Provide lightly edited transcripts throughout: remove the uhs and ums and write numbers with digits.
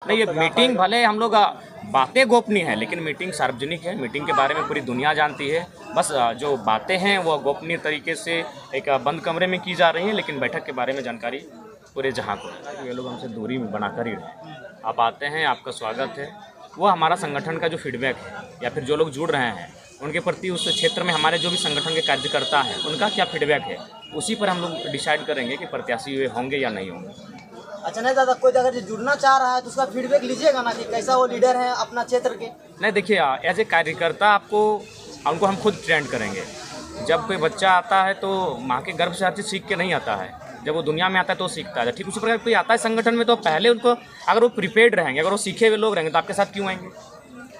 नहीं, ये मीटिंग भले हम लोग बातें गोपनीय है, लेकिन मीटिंग सार्वजनिक है। मीटिंग के बारे में पूरी दुनिया जानती है। बस जो बातें हैं वो गोपनीय तरीके से एक बंद कमरे में की जा रही हैं, लेकिन बैठक के बारे में जानकारी पूरे जहां को है। ये लोग हमसे दूरी में बनाकर ही रहे। आप आते हैं, आपका स्वागत है। वो हमारा संगठन का जो फीडबैक है या फिर जो लोग जुड़ रहे हैं उनके प्रति उस क्षेत्र में हमारे जो भी संगठन के कार्यकर्ता हैं उनका क्या फीडबैक है, उसी पर हम लोग डिसाइड करेंगे कि प्रत्याशी वे होंगे या नहीं होंगे। अच्छा, नहीं दादा, कोई अगर जुड़ना चाह रहा है तो उसका फीडबैक लीजिएगा ना कि कैसा वो लीडर है अपना क्षेत्र के। नहीं, देखिए, एज ए कार्यकर्ता उनको हम खुद ट्रेंड करेंगे। जब कोई बच्चा आता है तो माँ के गर्भ से हर चीज़ सीख के नहीं आता है, जब वो दुनिया में आता है तो सीखता है। ठीक उसी प्रकार कोई आता है संगठन में तो पहले उनको, अगर वो प्रिपेयर्ड रहेंगे, अगर वो सीखे हुए लोग रहेंगे तो आपके साथ क्यों आएंगे?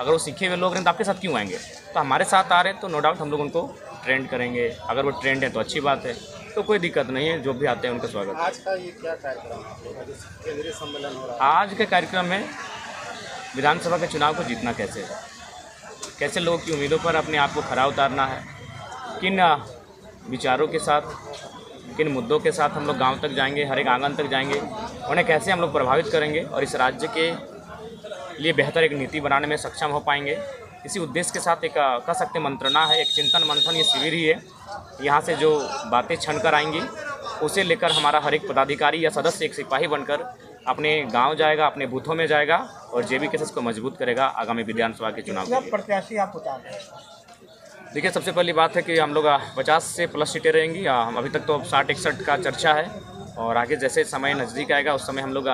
अगर वो सीखे हुए लोग रहेंगे तो आपके साथ क्यों आएंगे? तो हमारे साथ आ रहे हैं तो नो डाउट हम लोग उनको ट्रेंड करेंगे। अगर वो ट्रेंड है तो अच्छी बात है, तो कोई दिक्कत नहीं है। जो भी आते हैं उनका स्वागत है। आज का ये क्या कार्यक्रम है? केंद्रीय सम्मेलन हो रहा है। आज के कार्यक्रम में विधानसभा के चुनाव को जीतना कैसे है, कैसे लोगों की उम्मीदों पर अपने आप को खरा उतारना है, किन विचारों के साथ, किन मुद्दों के साथ हम लोग गांव तक जाएंगे, हर एक आंगन तक जाएंगे, उन्हें कैसे हम लोग प्रभावित करेंगे और इस राज्य के लिए बेहतर एक नीति बनाने में सक्षम हो पाएंगे। इसी उद्देश्य के साथ एक कह सकते मंत्रणा है, एक चिंतन मंथन ये शिविर ही है। यहाँ से जो बातें छन कर आएंगी उसे लेकर हमारा हर एक पदाधिकारी या सदस्य एक सिपाही बनकर अपने गांव जाएगा, अपने बूथों में जाएगा और जेबी केसेस को मजबूत करेगा आगामी विधानसभा के चुनाव के लिए। प्रत्याशी आप उतार रहे हैं? देखिए, सबसे पहली बात है कि हम लोग 50 से प्लस सीटें रहेंगी। हम अभी तक तो 60-61 का चर्चा है और आगे जैसे समय नज़दीक आएगा उस समय हम लोग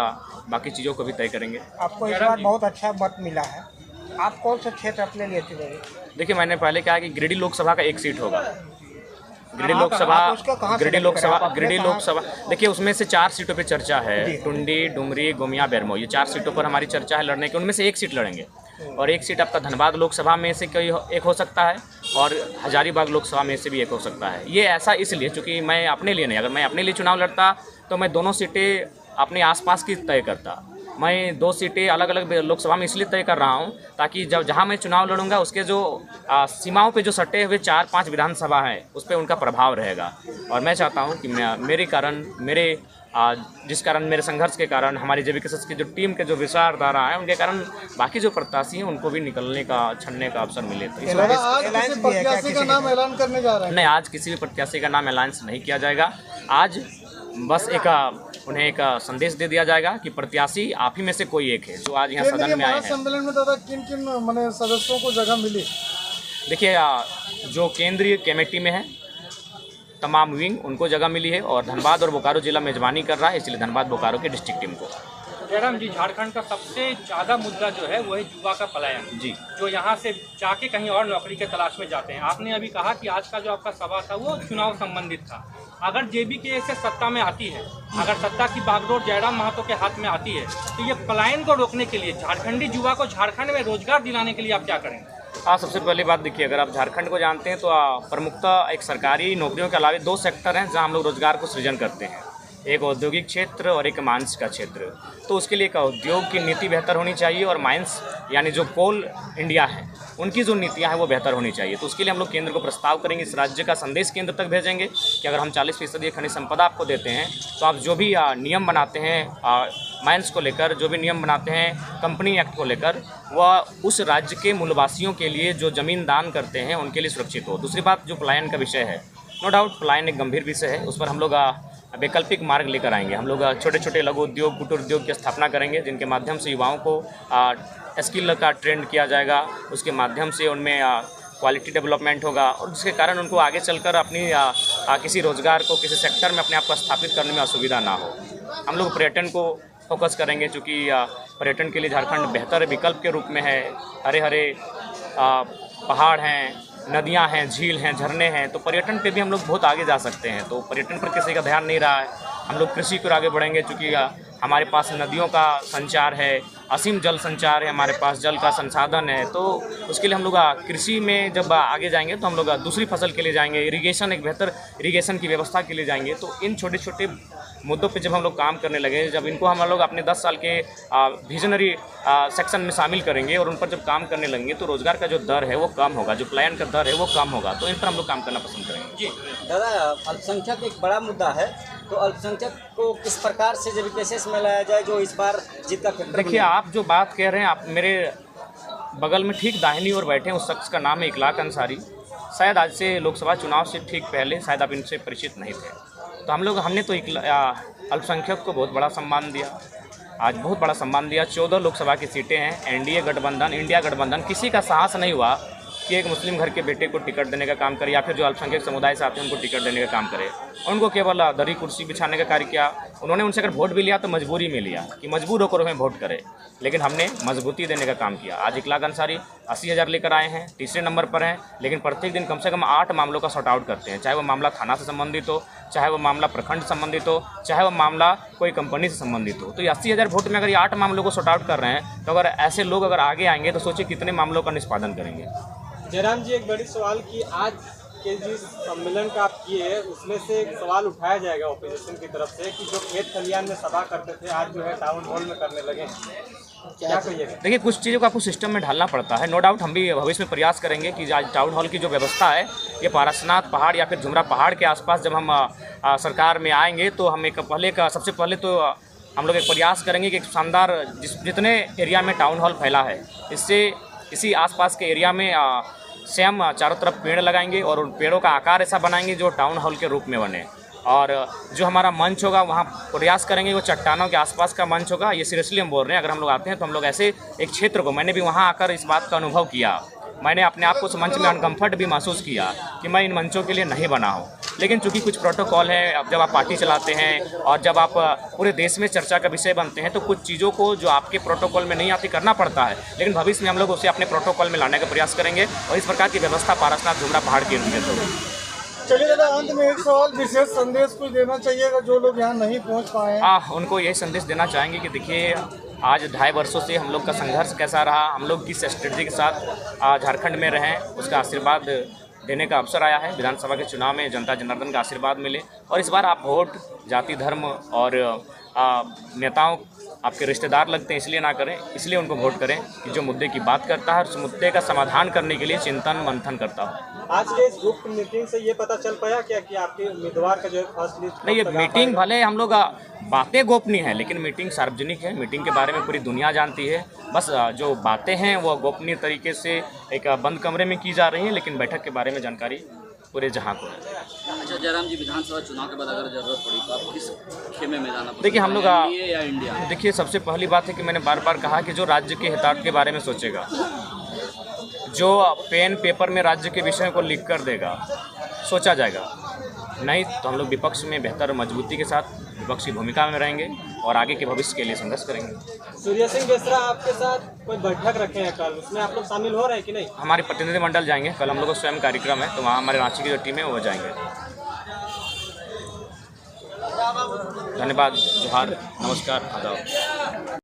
बाकी चीज़ों को भी तय करेंगे। आपको इस बार बहुत अच्छा मत मिला है, आप कौन सा क्षेत्र अपने लिए चुनेंगे? देखिए, मैंने पहले कहा कि गिरिडीह लोकसभा का एक सीट होगा। गिरिडीह लोकसभा देखिए, उसमें से 4 सीटों पे चर्चा है। टुंडी, डुमरी, गोमिया, बेरमो, ये 4 सीटों पर हमारी चर्चा है लड़ने की। उनमें से एक सीट लड़ेंगे और एक सीट आपका धनबाद लोकसभा में से कोई एक हो सकता है और हजारीबाग लोकसभा में से भी एक हो सकता है। ये ऐसा इसलिए क्योंकि मैं अपने लिए नहीं, अगर मैं अपने लिए चुनाव लड़ता तो मैं दोनों सीटें अपने आसपास की तय करता। मैं 2 सीटें अलग अलग लोकसभा में इसलिए तय कर रहा हूं ताकि जब जहां मैं चुनाव लड़ूंगा उसके जो सीमाओं पे जो सटे हुए 4-5 विधानसभा हैं उस पर उनका प्रभाव रहेगा। और मैं चाहता हूं कि जिस कारण मेरे संघर्ष के कारण हमारी जेबी केसेस की जो टीम के जो विचारधारा है उनके कारण बाकी जो प्रत्याशी हैं उनको भी निकलने का, छनने का अवसर मिले। तो आज किसी प्रत्याशी का नाम ऐलान करने जा रहे हैं? नहीं, आज किसी भी प्रत्याशी का नाम ऐलान नहीं किया जाएगा। आज बस उन्हें एक संदेश दे दिया जाएगा कि प्रत्याशी आप ही में से कोई एक है जो आज यहाँ सदन में आए हैं। सम्मेलन में दादा किन माने सदस्यों को जगह मिली? देखिए, जो केंद्रीय कमेटी में है तमाम विंग उनको जगह मिली है और धनबाद और बोकारो जिला मेजबानी कर रहा है, इसलिए धनबाद बोकारो की डिस्ट्रिक्ट टीम को। जयराम जी, झारखंड का सबसे ज़्यादा मुद्दा जो है वो है युवा का पलायन जी, जो यहाँ से जाके कहीं और नौकरी के तलाश में जाते हैं। आपने अभी कहा कि आज का जो आपका सभा था वो चुनाव संबंधित था। अगर जेबी के से सत्ता में आती है, अगर सत्ता की बागडोर जयराम महतो के हाथ में आती है तो ये पलायन को रोकने के लिए, झारखंडी युवा को झारखंड में रोजगार दिलाने के लिए आप क्या करेंगे? सबसे पहली बात देखिए, अगर आप झारखंड को जानते हैं तो प्रमुखतः एक सरकारी नौकरियों के अलावा 2 सेक्टर हैं जहां हम लोग रोजगार को सृजन करते हैं, एक औद्योगिक क्षेत्र और एक माइंस का क्षेत्र। तो उसके लिए एक उद्योग की नीति बेहतर होनी चाहिए और माइंस यानी जो कोल इंडिया है उनकी जो नीतियां हैं वो बेहतर होनी चाहिए। तो उसके लिए हम लोग केंद्र को प्रस्ताव करेंगे, इस राज्य का संदेश केंद्र तक भेजेंगे कि अगर हम 40% खनिज संपदा आपको देते हैं तो आप जो भी नियम बनाते हैं माइंस को लेकर, जो भी नियम बनाते हैं कंपनी एक्ट को लेकर, वह उस राज्य के मूलवासियों के लिए जो ज़मीन दान करते हैं उनके लिए सुरक्षित हो। दूसरी बात, जो पलायन का विषय है, नो डाउट पलायन एक गंभीर विषय है, उस पर हम लोग वैकल्पिक मार्ग लेकर आएंगे। हम लोग छोटे छोटे लघु उद्योग, कुटीर उद्योग की स्थापना करेंगे जिनके माध्यम से युवाओं को स्किल का ट्रेंड किया जाएगा, उसके माध्यम से उनमें क्वालिटी डेवलपमेंट होगा और जिसके कारण उनको आगे चलकर अपनी किसी रोज़गार को, किसी सेक्टर में अपने आप को स्थापित करने में असुविधा ना हो। हम लोग पर्यटन को फोकस करेंगे क्योंकि पर्यटन के लिए झारखंड बेहतर विकल्प के रूप में है। हरे हरे पहाड़ हैं, नदियां हैं, झील हैं, झरने हैं, तो पर्यटन पे भी हम लोग बहुत आगे जा सकते हैं। तो पर्यटन पर किसी का ध्यान नहीं रहा है। हम लोग कृषि को आगे बढ़ेंगे क्योंकि हमारे पास नदियों का संचार है, असीम जल संचार है, हमारे पास जल का संसाधन है। तो उसके लिए हम लोग कृषि में जब आगे जाएंगे तो हम लोग दूसरी फसल के लिए जाएंगे, इरिगेशन, एक बेहतर इरिगेशन की व्यवस्था के लिए जाएंगे। तो इन छोटे छोटे मुद्दों पे जब हम लोग काम करने लगे, जब इनको हम लोग अपने 10 साल के विजनरी सेक्शन में शामिल करेंगे और उन पर जब काम करने लगेंगे तो रोज़गार का जो दर है वो कम होगा, जो पलायन का दर है वो कम होगा। तो इन पर हम लोग काम करना पसंद करेंगे। जी दादा, अल्पसंख्यक एक बड़ा मुद्दा है तो अल्पसंख्यक को किस प्रकार से जब केसेस में लाया जाए जो इस बार जीत का फैक्टर देखिए, आप जो बात कह रहे हैं, आप मेरे बगल में ठीक दाहिनी ओर बैठे हैं, उस शख्स का नाम है इखलाक अंसारी। शायद आज से लोकसभा चुनाव से ठीक पहले शायद आप इनसे परिचित नहीं थे। तो हमने तो अल्पसंख्यक को बहुत बड़ा सम्मान दिया, आज बहुत बड़ा सम्मान दिया। 14 लोकसभा की सीटें हैं। एनडीए गठबंधन, इंडिया गठबंधन, किसी का साहस नहीं हुआ कि एक मुस्लिम घर के बेटे को टिकट देने का काम करे या फिर जो अल्पसंख्यक समुदाय से आते हैं उनको टिकट देने का काम करे। उनको केवल दरी कुर्सी बिछाने का कार्य किया। उन्होंने उनसे अगर वोट भी लिया तो मजबूरी में लिया कि मजबूर होकर हमें वोट करे, लेकिन हमने मजबूती देने का काम किया। आज इखलाक अंसारी 80,000 लेकर आए हैं, तीसरे नंबर पर हैं, लेकिन प्रत्येक दिन कम से कम 8 मामलों का सॉर्ट आउट करते हैं, चाहे वो मामला थाना से संबंधित हो, चाहे वो मामला प्रखंड संबंधित हो, चाहे वो मामला कोई कंपनी से संबंधित हो। तो ये 80,000 वोट में अगर ये 8 मामलों को सॉर्ट आउट कर रहे हैं, तो अगर ऐसे लोग अगर आगे आएंगे तो सोचिए कितने मामलों का निष्पादन करेंगे। जयराम जी, एक बड़ी सवाल कि आज के जिस सम्मेलन का आप किए उसमें से एक सवाल उठाया जाएगा ओपोजिशन की तरफ से कि जो खेत खलियान में सभा करते थे आज जो है टाउन हॉल में करने लगे, क्या कहिएगा? देखिए, कुछ चीज़ों को आपको सिस्टम में ढालना पड़ता है। नो डाउट हम भी भविष्य में प्रयास करेंगे कि आज टाउन हॉल की जो व्यवस्था है, ये पारसनाथ पहाड़ या फिर झुमरा पहाड़ के आसपास जब हम सरकार में आएंगे तो हम सबसे पहले तो हम लोग एक प्रयास करेंगे कि एक शानदार जितने एरिया में टाउन हॉल फैला है, इसी आसपास के एरिया में से हम चारों तरफ पेड़ लगाएंगे और उन पेड़ों का आकार ऐसा बनाएंगे जो टाउन हॉल के रूप में बने। और जो हमारा मंच होगा वहाँ प्रयास करेंगे वो चट्टानों के आसपास का मंच होगा। ये सीरियसली हम बोल रहे हैं, अगर हम लोग आते हैं तो हम लोग ऐसे एक क्षेत्र को, मैंने भी वहाँ आकर इस बात का अनुभव किया, मैंने अपने आप को उस मंच में अनकम्फर्ट भी महसूस किया कि मैं इन मंचों के लिए नहीं बना हूँ। लेकिन चूंकि कुछ प्रोटोकॉल है, अब जब आप पार्टी चलाते हैं और जब आप पूरे देश में चर्चा का विषय बनते हैं तो कुछ चीज़ों को जो आपके प्रोटोकॉल में नहीं आती करना पड़ता है, लेकिन भविष्य में हम लोग उसे अपने प्रोटोकॉल में लाने का प्रयास करेंगे और इस प्रकार की व्यवस्था पारसनाथ झुमरा पहाड़ के अंतर्गत होगी। चलिए दादा, अंत में एक सवाल, विशेष संदेश कुछ देना चाहिएगा जो लोग यहाँ नहीं पहुँच पाए हैं? उनको यही संदेश देना चाहेंगे कि देखिए, आज 2.5 वर्षों से हम लोग का संघर्ष कैसा रहा, हम लोग किस स्ट्रेटजी के साथ झारखंड में रहें, उसका आशीर्वाद देने का अवसर आया है। विधानसभा के चुनाव में जनता जनार्दन का आशीर्वाद मिले और इस बार आप वोट जाति धर्म और नेताओं आपके रिश्तेदार लगते हैं इसलिए ना करें, इसलिए उनको वोट करें कि जो मुद्दे की बात करता है और उस मुद्दे का समाधान करने के लिए चिंतन मंथन करता है। आज के इस गुप्त मीटिंग से ये पता चल पाया क्या कि आपके उम्मीदवार का जो है फर्स्ट लिस्ट? नहीं, ये मीटिंग भले हम लोग बातें गोपनीय है, लेकिन मीटिंग सार्वजनिक है। मीटिंग के बारे में पूरी दुनिया जानती है। बस जो बातें हैं वो गोपनीय तरीके से एक बंद कमरे में की जा रही हैं, लेकिन बैठक के बारे में जानकारी पूरे जहां को है। अच्छा जयराम जी, विधानसभा चुनाव के बाद अगर जरूरत पड़ी तो आप किस खेमे में जाना? देखिए, हम लोग एनडीए या इंडिया? देखिए, सबसे पहली बात है कि मैंने बार बार कहा कि जो राज्य के हितार्थ के बारे में सोचेगा, जो पेन पेपर में राज्य के विषयों को लिख कर देगा, सोचा जाएगा। नहीं तो हम लोग विपक्ष में बेहतर मजबूती के साथ विपक्ष की भूमिका में रहेंगे और आगे के भविष्य के लिए संघर्ष करेंगे। सूर्य सिंह बेसरा आपके साथ कोई बैठक रखे हैं कल, उसमें आप लोग शामिल हो रहे हैं कि नहीं? हमारे प्रतिनिधिमंडल जाएंगे कल, हम लोग का स्वयं कार्यक्रम है, तो वहाँ हमारे रांची की जो टीम है वो जाएंगे। धन्यवाद, जोहार, नमस्कार, आदाब।